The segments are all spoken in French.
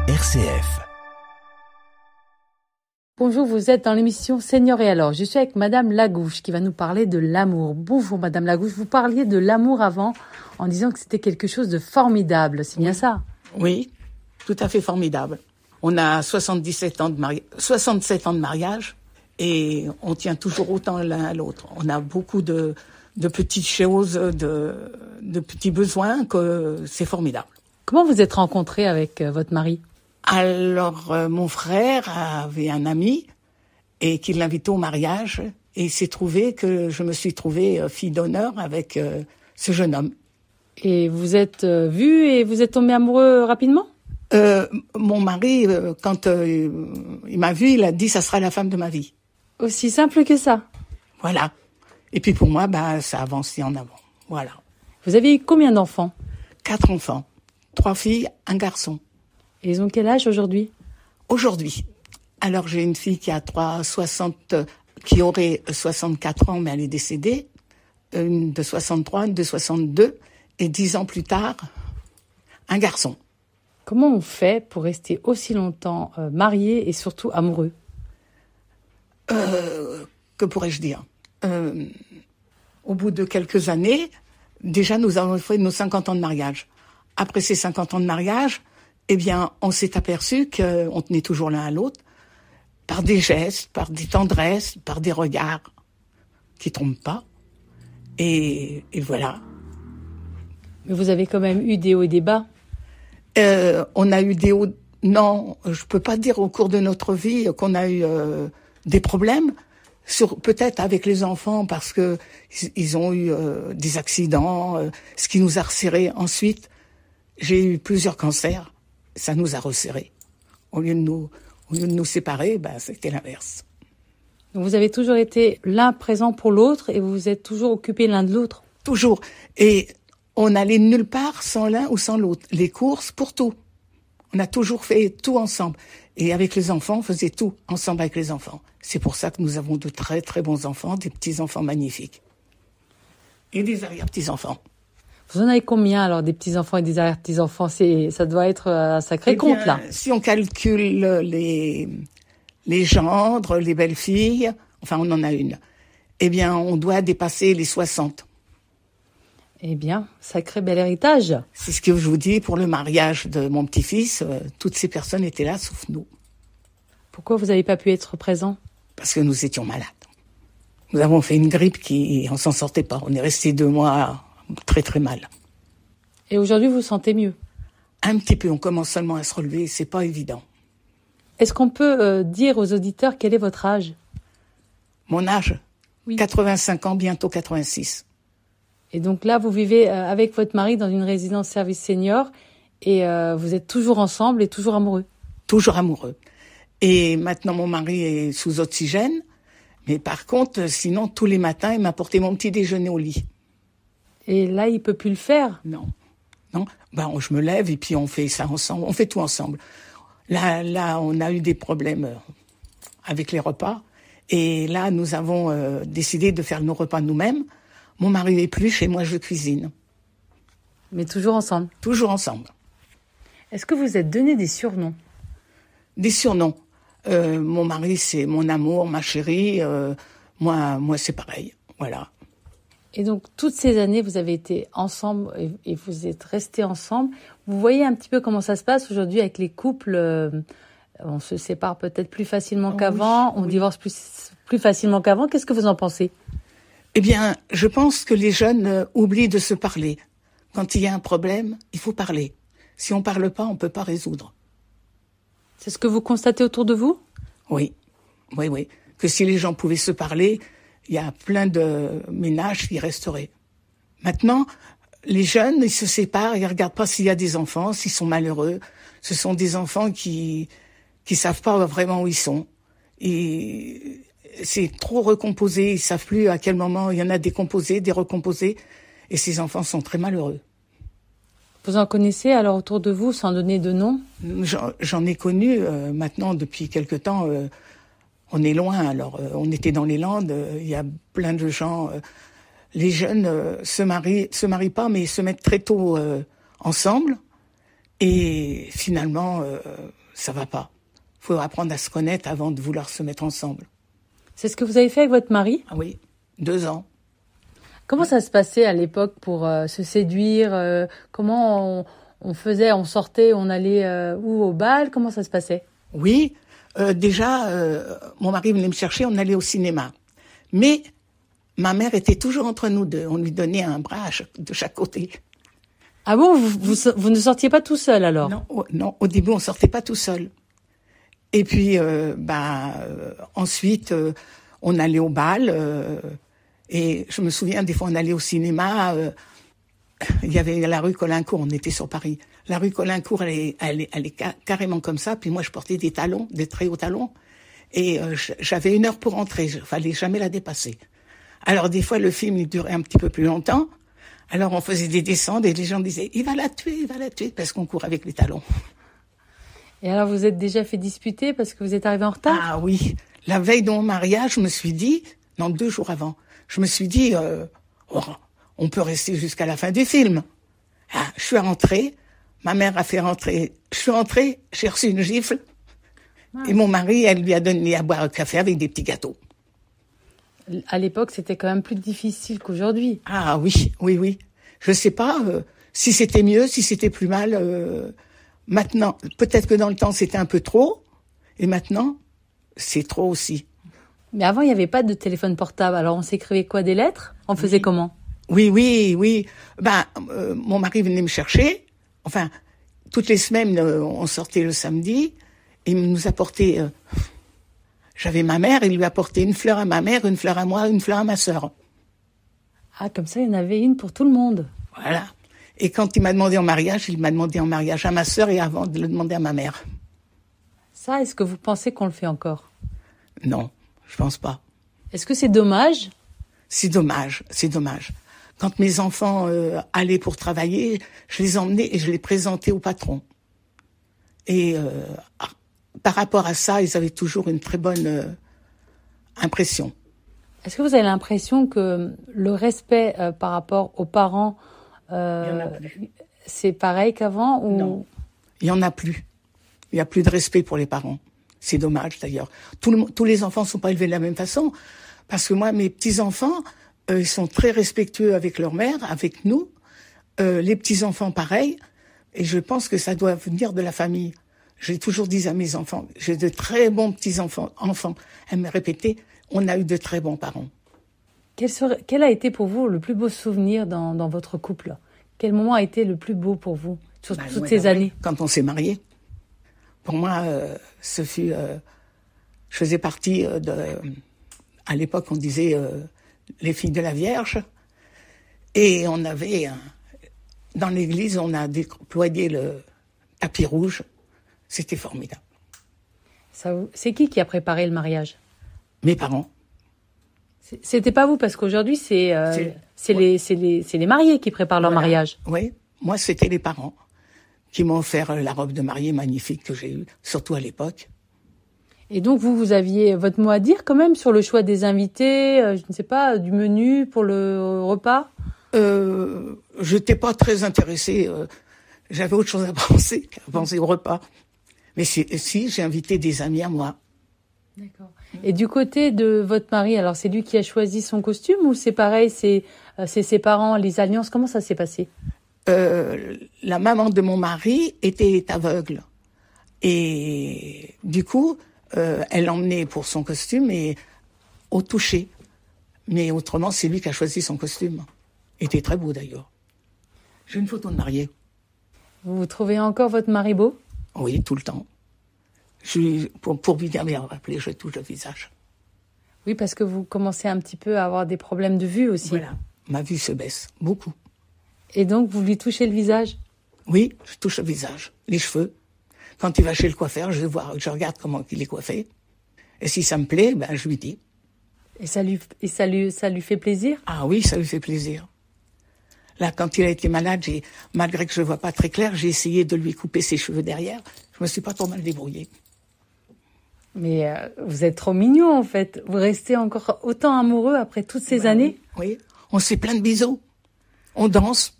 RCF. Bonjour, vous êtes dans l'émission Seigneur et alors. Je suis avec Madame Lagouche qui va nous parler de l'amour. Bonjour Madame Lagouche, vous parliez de l'amour avant en disant que c'était quelque chose de formidable, c'est bien ça? Oui, tout à fait formidable. On a 67 ans de mariage et on tient toujours autant l'un à l'autre. On a beaucoup de petites choses, de petits besoins que c'est formidable. Comment vous êtes rencontrée avec votre mari? Alors, mon frère avait un ami et qui l'invitait au mariage et il s'est trouvé que je me suis trouvée fille d'honneur avec ce jeune homme. Et vous êtes vus et vous êtes tombés amoureux rapidement? Mon mari, quand il m'a vu, il a dit « ça sera la femme de ma vie ». Aussi simple que ça? Voilà. Et puis pour moi, ça a avancé en avant. Voilà. Vous avez eu combien d'enfants? 4 enfants. 3 filles, un garçon. Et ils ont quel âge aujourd'hui? Aujourd'hui. Alors j'ai une fille qui qui aurait 64 ans, mais elle est décédée. Une de 63, une de 62. Et 10 ans plus tard, un garçon. Comment on fait pour rester aussi longtemps marié et surtout amoureux? Que pourrais-je dire? Au bout de quelques années, déjà nous avons fait nos 50 ans de mariage. Après ces 50 ans de mariage, eh bien, on s'est aperçu qu'on tenait toujours l'un à l'autre par des gestes, par des tendresses, par des regards qui trompent pas. Et voilà. Mais vous avez quand même eu des hauts et des bas? On a eu des hauts... Non, je peux pas dire au cours de notre vie qu'on a eu des problèmes. Peut-être avec les enfants parce que ils ont eu des accidents, ce qui nous a resserrés. Ensuite, j'ai eu plusieurs cancers. Ça nous a resserrés. Au lieu de nous séparer, c'était l'inverse. Donc vous avez toujours été l'un présent pour l'autre et vous vous êtes toujours occupés l'un de l'autre? Toujours. Et on n'allait nulle part sans l'un ou sans l'autre. Les courses, pour tout. On a toujours fait tout ensemble. Et avec les enfants, on faisait tout ensemble avec les enfants. C'est pour ça que nous avons de très très bons enfants, des petits-enfants magnifiques. Et des arrière-petits-enfants. Vous en avez combien alors, des petits-enfants et des arrière-petits-enfants? Ça doit être un sacré compte là. Si on calcule les gendres, les belles-filles, enfin on en a une, eh bien on doit dépasser les 60. Eh bien, sacré bel héritage. C'est ce que je vous dis pour le mariage de mon petit-fils. Toutes ces personnes étaient là, sauf nous. Pourquoi vous n'avez pas pu être présent? Parce que nous étions malades. Nous avons fait une grippe on s'en sortait pas. On est resté 2 mois très très mal. Et aujourd'hui, vous vous sentez mieux? Un petit peu. On commence seulement à se relever. C'est pas évident. Est-ce qu'on peut dire aux auditeurs quel est votre âge? Mon âge? Oui. 85 ans, bientôt 86. Et donc là, vous vivez avec votre mari dans une résidence service senior et vous êtes toujours ensemble et toujours amoureux? Toujours amoureux. Et maintenant, mon mari est sous oxygène. Mais par contre, sinon, tous les matins, il m'apportait mon petit déjeuner au lit. Et là, il peut plus le faire? Non. Je me lève et puis on fait ça ensemble. On fait tout ensemble. Là, on a eu des problèmes avec les repas. Et là, nous avons décidé de faire nos repas nous-mêmes. Mon mari épluche et moi, je cuisine. Mais toujours ensemble? Toujours ensemble. Est-ce que vous êtes donné des surnoms? Des surnoms. Mon mari, c'est mon amour, ma chérie. Moi, c'est pareil. Voilà. Et donc, toutes ces années, vous avez été ensemble et vous êtes restés ensemble. Vous voyez un petit peu comment ça se passe aujourd'hui avec les couples. On se sépare peut-être plus facilement qu'avant. On divorce plus facilement qu'avant. Qu'est-ce que vous en pensez? Eh bien, je pense que les jeunes oublient de se parler. Quand il y a un problème, il faut parler. Si on parle pas, on peut pas résoudre. C'est ce que vous constatez autour de vous? Oui. Que si les gens pouvaient se parler, il y a plein de ménages qui resteraient. Maintenant, les jeunes, ils se séparent, ils regardent pas s'il y a des enfants, s'ils sont malheureux. Ce sont des enfants qui savent pas vraiment où ils sont. Et c'est trop recomposé, ils savent plus à quel moment il y en a des composés, des recomposés. Et ces enfants sont très malheureux. Vous en connaissez alors autour de vous, sans donner de nom? J'en ai connu maintenant depuis quelque temps. On est loin, alors on était dans les Landes. Il y a plein de gens. Les jeunes se marient pas, mais ils se mettent très tôt ensemble. Et finalement, ça va pas. Faut apprendre à se connaître avant de vouloir se mettre ensemble. C'est ce que vous avez fait avec votre mari? Ah oui, 2 ans. Comment ça se passait à l'époque pour se séduire? Comment on faisait? On sortait, on allait où au bal? Comment ça se passait? Oui, déjà, mon mari venait me chercher, on allait au cinéma. Mais ma mère était toujours entre nous deux. On lui donnait un bras de chaque côté. Ah bon, vous ne sortiez pas tout seul alors? Non, au début, on sortait pas tout seul. Et puis, ensuite, on allait au bal. Et je me souviens, des fois, on allait au cinéma. Il y avait la rue Colincourt, on était sur Paris. La rue Colincourt, elle est carrément comme ça. Puis moi, je portais des talons, des très hauts talons. Et j'avais 1 heure pour entrer. Il fallait jamais la dépasser. Alors, des fois, le film, il durait un petit peu plus longtemps. Alors, on faisait des descentes et les gens disaient « Il va la tuer, parce qu'on court avec les talons. Et alors, vous êtes déjà fait disputer parce que vous êtes arrivé en retard? Ah oui. La veille de mon mariage, je me suis dit, 2 jours avant, je me suis dit, on peut rester jusqu'à la fin du film. Ah, je suis rentrée, ma mère a fait rentrer, je suis rentrée, j'ai reçu une gifle, et mon mari, elle lui a donné à boire un café avec des petits gâteaux. À l'époque, c'était quand même plus difficile qu'aujourd'hui. Ah oui. Je sais pas si c'était mieux, si c'était plus mal. Maintenant, peut-être que dans le temps, c'était un peu trop, et maintenant, c'est trop aussi. Mais avant, il n'y avait pas de téléphone portable. Alors, on s'écrivait quoi, des lettres? On faisait comment? Oui. Mon mari venait me chercher. Enfin, toutes les semaines, on sortait le samedi. Et il nous apportait... j'avais ma mère, il lui apportait une fleur à ma mère, une fleur à moi, une fleur à ma sœur. Ah, comme ça, il y en avait une pour tout le monde. Voilà. Et quand il m'a demandé en mariage, il m'a demandé en mariage à ma sœur et avant de le demander à ma mère. Ça, est-ce que vous pensez qu'on le fait encore? Non, je pense pas. Est-ce que c'est dommage? C'est dommage. Quand mes enfants allaient pour travailler, je les emmenais et je les présentais au patron. Et par rapport à ça, ils avaient toujours une très bonne impression. Est-ce que vous avez l'impression que le respect par rapport aux parents, c'est pareil qu'avant ou... Non, il y en a plus. Il y a plus de respect pour les parents. C'est dommage d'ailleurs. Tous les enfants sont pas élevés de la même façon. Parce que moi, mes petits-enfants, ils sont très respectueux avec leur mère, avec nous. Les petits-enfants, pareil. Et je pense que ça doit venir de la famille. J'ai toujours dit à mes enfants, j'ai de très bons petits-enfants. Elle me répétait, on a eu de très bons parents. Quel a été pour vous le plus beau souvenir dans votre couple? Quel moment a été le plus beau pour vous sur toutes ces années? Quand on s'est mariés. Pour moi, ce fut... je faisais partie à l'époque, on disait les filles de la Vierge. Et on avait... dans l'église, on a déployé le tapis rouge. C'était formidable. C'est qui a préparé le mariage? Mes parents. C'était pas vous, parce qu'aujourd'hui, c'est les mariés qui préparent leur mariage. Oui, moi, c'était les parents qui m'ont offert la robe de mariée magnifique que j'ai eue, surtout à l'époque. Et donc, vous aviez votre mot à dire quand même sur le choix des invités, je ne sais pas, du menu pour le repas? Je n'étais pas très intéressée. J'avais autre chose à penser qu'à penser au repas. Mais si, j'ai invité des amis à moi. D'accord. Et du côté de votre mari, alors c'est lui qui a choisi son costume ou c'est pareil, c'est ses parents, les alliances, comment ça s'est passé? La maman de mon mari était aveugle. Et du coup, elle l'emmenait pour son costume et au toucher. Mais autrement, c'est lui qui a choisi son costume. Il était très beau d'ailleurs. J'ai une photo de mariée. Vous trouvez encore votre mari beau? Oui, tout le temps. Pour bien rappeler, je touche le visage. Oui, parce que vous commencez un petit peu à avoir des problèmes de vue aussi. Voilà, ma vue se baisse, beaucoup. Et donc, vous lui touchez le visage? Oui, je touche le visage, les cheveux. Quand il va chez le coiffeur, je regarde comment il est coiffé. Et si ça me plaît, ben, je lui dis. Et ça lui fait plaisir? Ah oui, ça lui fait plaisir. Là, quand il a été malade, malgré que je ne vois pas très clair, j'ai essayé de lui couper ses cheveux derrière. Je me suis pas trop mal débrouillée. Mais vous êtes trop mignon, en fait. Vous restez encore autant amoureux après toutes ces années? Oui, on se fait plein de bisous. On danse.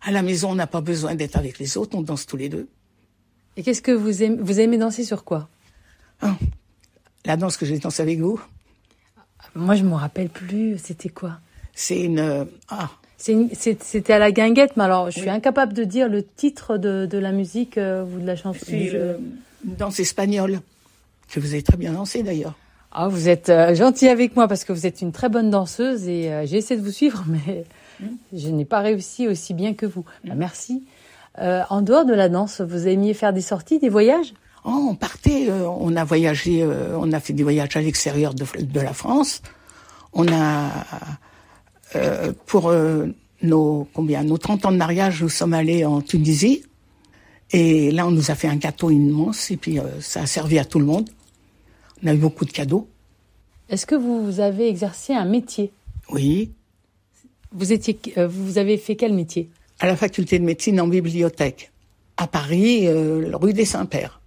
À la maison, on n'a pas besoin d'être avec les autres, on danse tous les deux. Et qu'est-ce que vous aimez danser sur quoi? Ah, la danse que j'ai dansée avec vous, Moi, je me rappelle plus. C'était quoi? c'est une... C'était à la guinguette, mais alors je suis incapable de dire le titre de la musique ou de la chanson. c'est une danse espagnole, que vous avez très bien dansée d'ailleurs. Ah, vous êtes gentil avec moi parce que vous êtes une très bonne danseuse et j'ai essayé de vous suivre, mais je n'ai pas réussi aussi bien que vous. Bah, merci. En dehors de la danse, vous aimiez faire des sorties, des voyages? Oh, on partait, on a voyagé, on a fait des voyages à l'extérieur de la France. On a, pour nos 30 ans de mariage, nous sommes allés en Tunisie. Et là, on nous a fait un gâteau immense et puis ça a servi à tout le monde. On a eu beaucoup de cadeaux. Est-ce que vous avez exercé un métier? Oui, Vous avez fait quel métier? à la faculté de médecine en bibliothèque, à Paris, rue des Saints-Pères.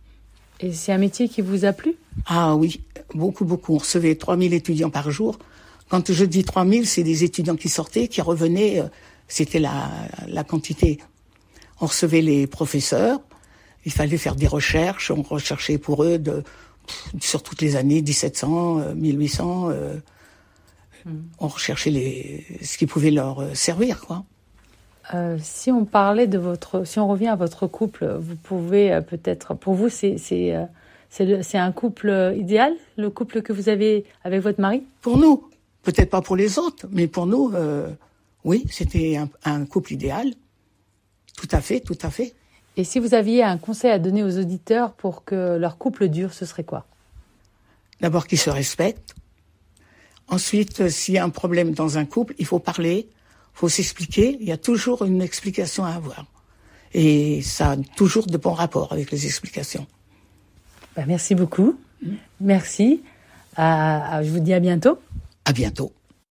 Et c'est un métier qui vous a plu? Ah oui, beaucoup, beaucoup. On recevait 3000 étudiants par jour. Quand je dis 3000, c'est des étudiants qui sortaient, qui revenaient, c'était la quantité. On recevait les professeurs, il fallait faire des recherches, on recherchait pour eux sur toutes les années, 1700, 1800, on recherchait ce qui pouvait leur servir, quoi. Si on revient à votre couple, vous pouvez peut-être, pour vous, c'est un couple idéal, le couple que vous avez avec votre mari? Pour nous, peut-être pas pour les autres, mais pour nous, oui, c'était un couple idéal. Tout à fait, tout à fait. Et si vous aviez un conseil à donner aux auditeurs pour que leur couple dure, ce serait quoi? D'abord qu'ils se respectent. Ensuite, s'il y a un problème dans un couple, il faut parler, il faut s'expliquer. Il y a toujours une explication à avoir. Et ça a toujours de bons rapports avec les explications. Merci beaucoup. Merci. Je vous dis à bientôt. À bientôt.